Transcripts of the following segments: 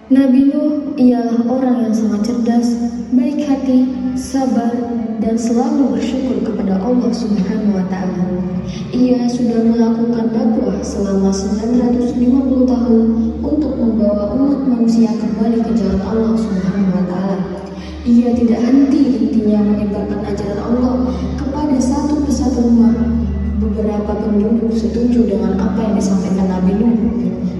Nabi Nuh ialah orang yang sangat cerdas, baik hati, sabar, dan selalu bersyukur kepada Allah Subhanahu wa Ta'ala. Ia sudah melakukan dakwah selama 950 tahun untuk membawa umat manusia kembali ke jalan Allah Subhanahu wa Ta'ala. Ia tidak henti-hentinya menyebarkan ajaran Allah kepada satu persatu umat. Beberapa penduduk setuju dengan apa yang disampaikan Nabi Nuh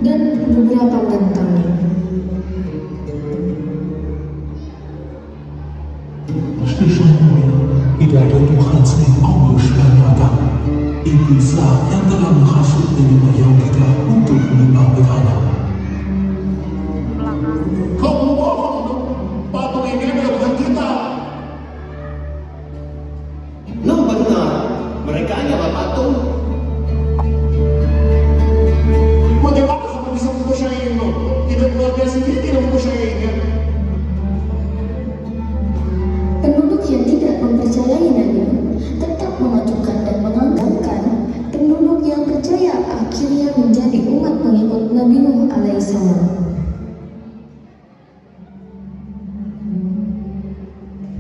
dan beberapa menentangnya. Sesungguhnya tidak ada Tuhan selain Allah Subhanahu wa Ta'ala. Iblislah yang telah menghasut dan menyayang kita untuk menyembah berhala. Kamu bohong, patung ini adalah Tuhan kita. No, benar, mereka hanyalah patung. Bagaimana kamu bisa mempercayainya? Tidak keluarga sendiri tidak mempercayainya. Penduduk yang tidak mempercayai Nabi Nuh tetap mengajukan dan menganggapkan penduduk yang percaya akhirnya menjadi umat pengikut Nabi Nuh alaihissalam.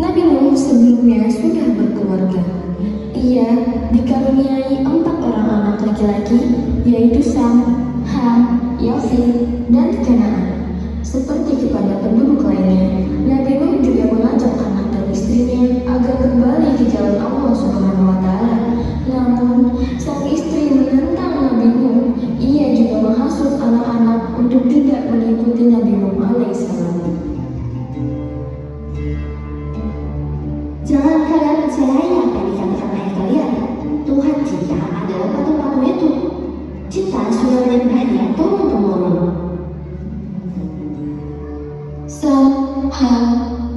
Nabi Nuh sebelumnya sudah berkeluarga. Ia dikaruniai 4 orang anak laki-laki, yaitu Sam, Ham, Yafet, dan Kanaan. Seperti kepada penduduk lainnya, Nabi Nuh juga mengajak anak dan istrinya agar kembali ke jalan Allah Subhanahu wa Ta'ala. Namun, sang istri menentang Nabi Nuh. Ia juga menghasut anak-anak untuk tidak mengikuti Nabi Nuh alaihissalam. Jangan kalian percayai apa yang dikatakan ayah kalian. Tuhan kita adalah patung-patung itu. Kita sudah menyembahnya turun-temurun. Sam, Ham,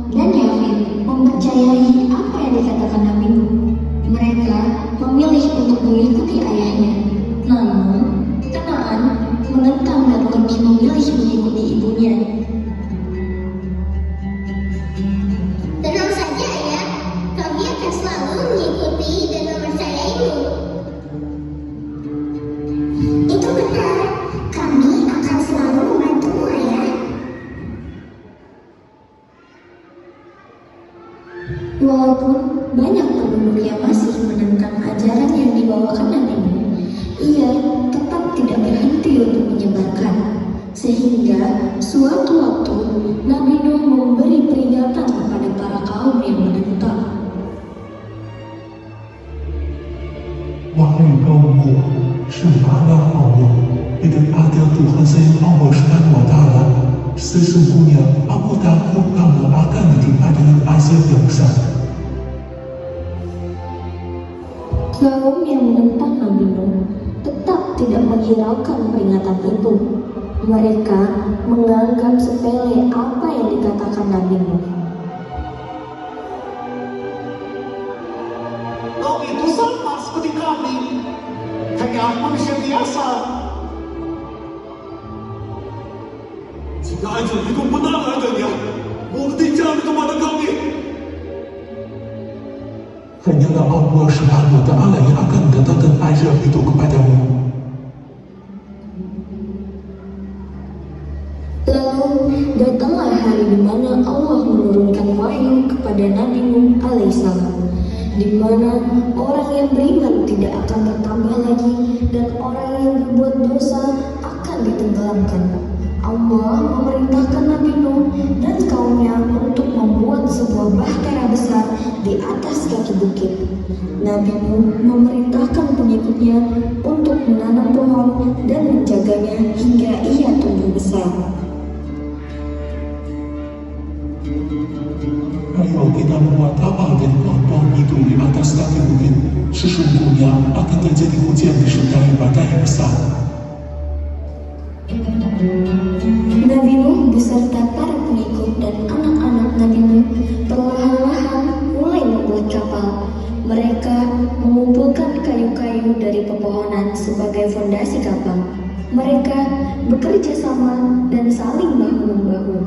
dan Yafet mempercayai apa yang dikatakan Nabi Nuh. Mereka memilih untuk mengikuti ayahnya. Namun, Kanaan menentang dan lebih memilih mengikuti ibunya. Tenang saja ya, kami akan selalu mengikuti dan mempercayaimu. Itu benar, kami akan selalu membantumu ayah. Walaupun banyak penduduk yang masih menentang ajaran yang dibawakan Nabi Nuh, ia tetap tidak berhenti untuk menyebarkan. Sehingga suatu waktu Nabi Nuh memberi peringatan kepada para kaum yang menentang. Wahai kaumku, sembahlah Allah dengan ada Tuhan selain Allah Subhanahu wa Ta'ala. Sesungguhnya aku takut kamu akan ditimpa dengan azab yang besar. Kaum yang menentang Nabi Nuh tetap tidak menghiraukan peringatan itu. Mereka menganggap sepele apa yang dikatakan Nabi Nuh. Kau itu sama seperti kami. Hanya manusia biasa. Jika ajal itu benar adanya, buktikan kepada kami. Hanyalah Allah Subhanahu wa Ta'ala yang akan mendatangkan azab itu kepadamu. Lalu datanglah hari di mana Allah menurunkan wahyu kepada Nabi Nuh alaihissalam, di mana orang yang beriman tidak akan bertambah lagi dan orang yang berbuat dosa akan ditenggelamkan. Allah memerintahkan Nabi Nuh dan kaumnya untuk membuat sebuah bahtera besar di atas kaki bukit. Nabi Nuh memerintahkan pengikutnya untuk menanam pohon dan menjaganya hingga ia tumbuh besar. Ayo kita membuat kapal dan pohon itu di atas kaki bukit. Sesungguhnya akan terjadi hujan disertai badai yang besar. Nabi Nuh beserta para pengikut dan anak-anak Nabi Nuh perlahan-lahan mulai membuat kapal. Mereka mengumpulkan kayu-kayu dari pepohonan sebagai fondasi kapal. Mereka bekerja sama dan saling bahu-membahu.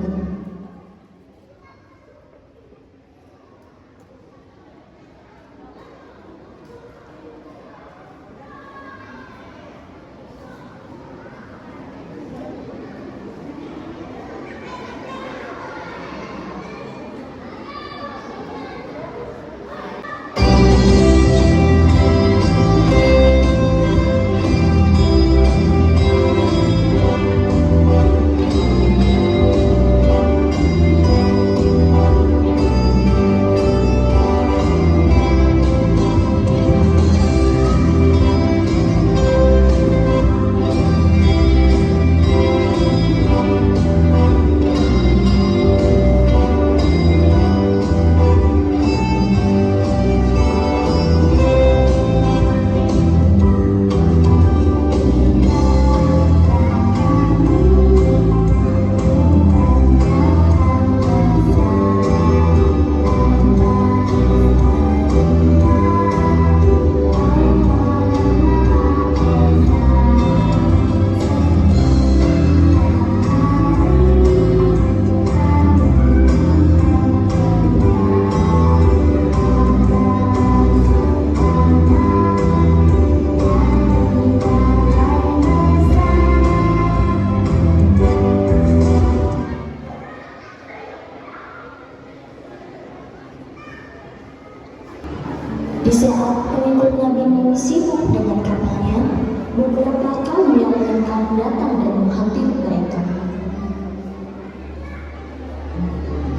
beberapa kaum yang menentang datang dan menghampiri mereka.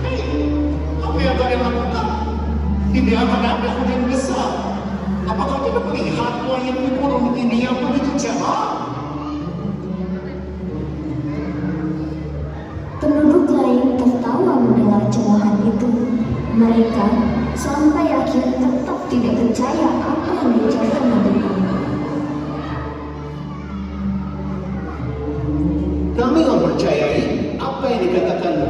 Hei, apa yang kalian lakukan? Tidak akan ada hujan besar. Apakah tidak melihat langit burung ini yang begitu cerah? Penduduk lain tertawa mendengar cerahan itu. Mereka sampai akhir tetap tidak percaya apa yang diucapkan Nabi Nuh. Kami mempercayai apa yang dikatakanmu.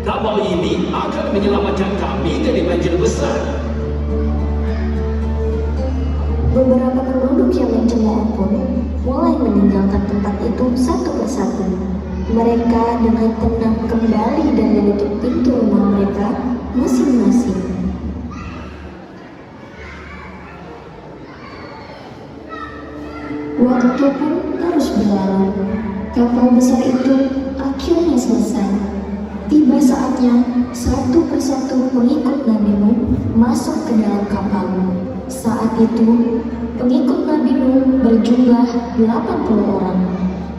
Kapal ini akan menyelamatkan kami dari banjir besar. Beberapa penduduk yang mencemooh pun mulai meninggalkan tempat itu satu persatu. Mereka dengan tenang kembali dan menutup pintu rumah mereka masing-masing. Waktu pun terus berlalu. Kapal besar itu akhirnya selesai. Tiba saatnya satu persatu pengikut Nabi Nuh masuk ke dalam kapal. Saat itu pengikut Nabi Nuh berjumlah 80 orang.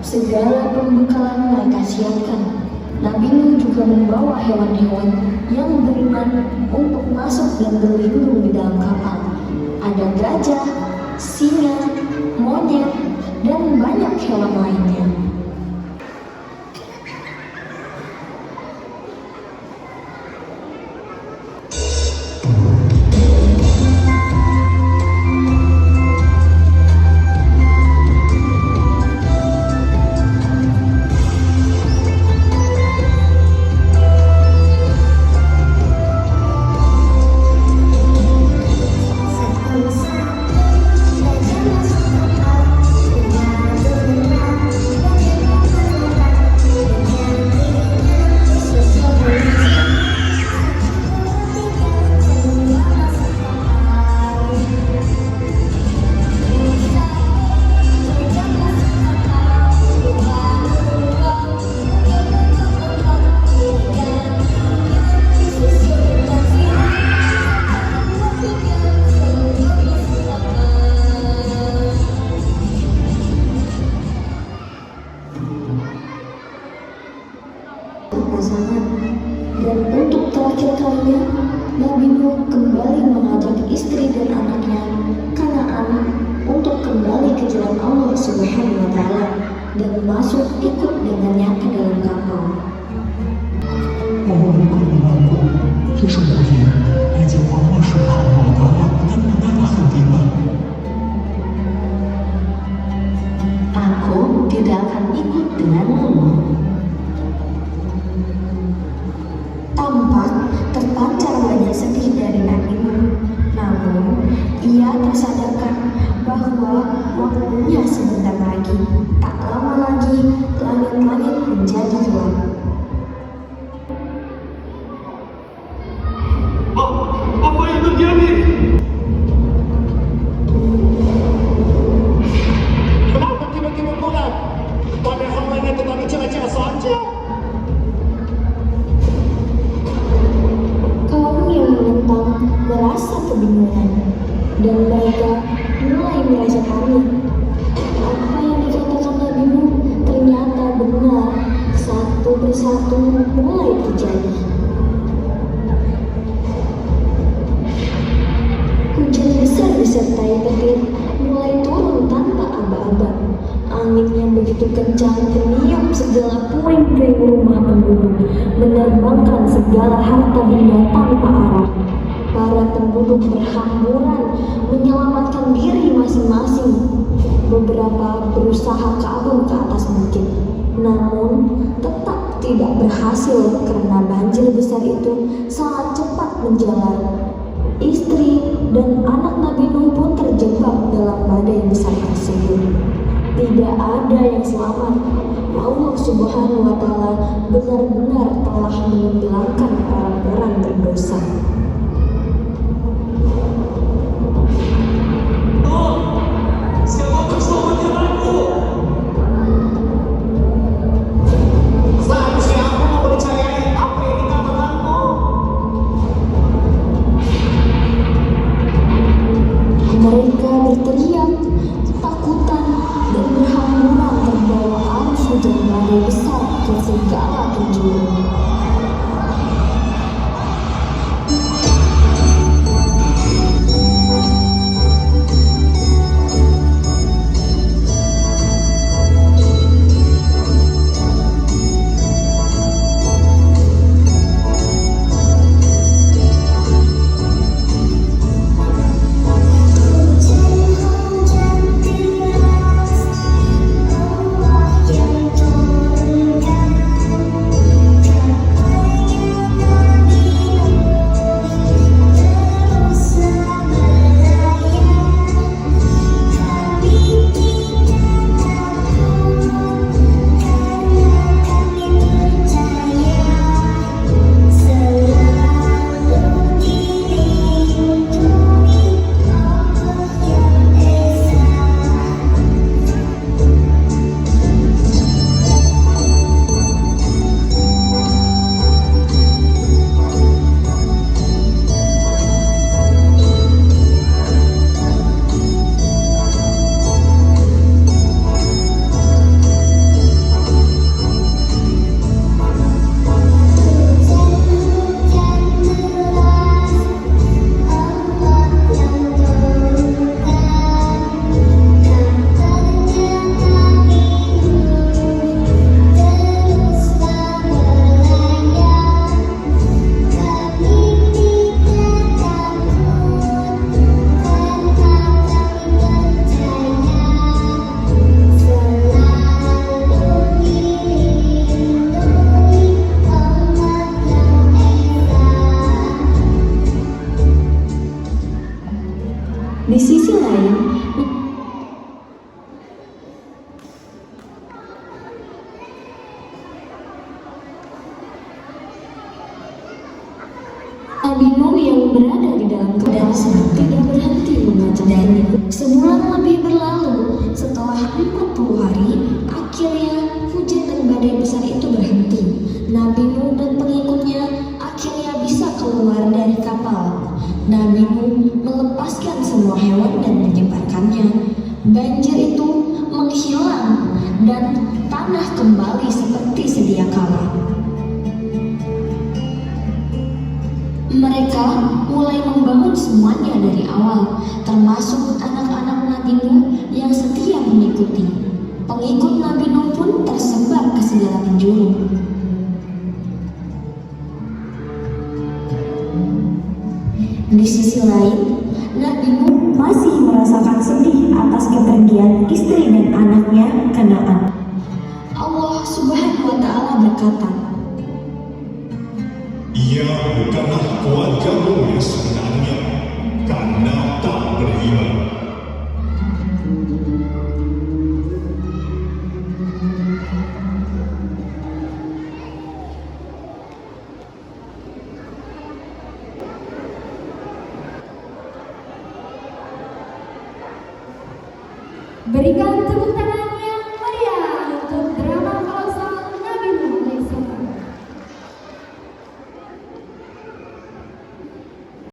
Segala pembekalan mereka siapkan. Nabi Nuh juga membawa hewan-hewan yang beriman untuk masuk dan berlindung di dalam kapal. Ada gajah, singa, monyet, dan banyak hewan lainnya. Pasangan. Dan untuk terakhir kalinya, Nabi Nuh kembali mengajak istri dan anaknya Kanaan untuk kembali ke jalan Allah Subhanahu wa Ta'ala dan masuk ikut dengannya ke dalam kapal. Mohon berkenanku, sesungguhnya hanya Allah Subhanahu wa Ta'ala benar-benar beriman. Aku tidak akan ikut denganmu. Tampak terpancar wajah sedih dari Nabi Nuh. Namun, ia tersadarkan bahwa waktunya sebentar lagi. Tak lama lagi, langit-langit menjadi gelap. Apa yang terjadi? Kenapa tiba-tiba gelap? Padahal langit tetapi cerah-cerah saja. Kaum yang menentang merasa kebingungan dan mereka mulai merasa panik. Apa yang dikatakan Nabi Nuh ternyata benar. Satu persatu mulai terjadi. Hujan besar disertai petir mulai turun tanpa aba-aba. Angin yang begitu kencang meniup segala puing-puing rumah penduduk, menerbangkan segala harta benda tanpa arah. Para penduduk berhamburan menyelamatkan diri masing-masing. Beberapa berusaha kabur ke atas bukit, namun tetap tidak berhasil karena banjir besar itu sangat cepat menjalar. Istri dan anak Nabi Nuh pun terjebak dalam badai besar tersebut. Tidak ada yang selamat. Allah Subhanahu wa Ta'ala benar-benar telah menenggelamkan orang-orang berdosa. Siapa bersama denganku? Seharusnya aku mempercayai apa yang dikatakanmu. Mereka berteriak, takutan, dan berhamburan terbawa arus hujan badai besar ke segala penjuru. Di sisi lain, Nabi Nuh yang berada di dalam kapal tidak berhenti mengajak pengikut. Sebulan lebih berlalu, setelah 40 hari, akhirnya hujan dan badai besar itu berhenti. Nabi Nuh dan pengikutnya akhirnya bisa keluar dari kapal. Nabi Nuh melepaskan semua hewan dan menyebarkannya. Banjir itu menghilang dan tanah kembali seperti sedia kala. Mereka mulai membangun semuanya dari awal, termasuk anak-anak Nabi Nuh yang setia mengikuti. Pengikut Nabi Nuh pun tersebar ke segala penjuru. Di sisi lain, Nabi Nuh masih merasakan sedih atas kepergian istri dan anaknya Kanaan. Allah Subhanahu wa Ta'ala berkata, Ia bukanlah keluargamu yang sebenarnya, karena tak beriman. Berikan tepuk tangan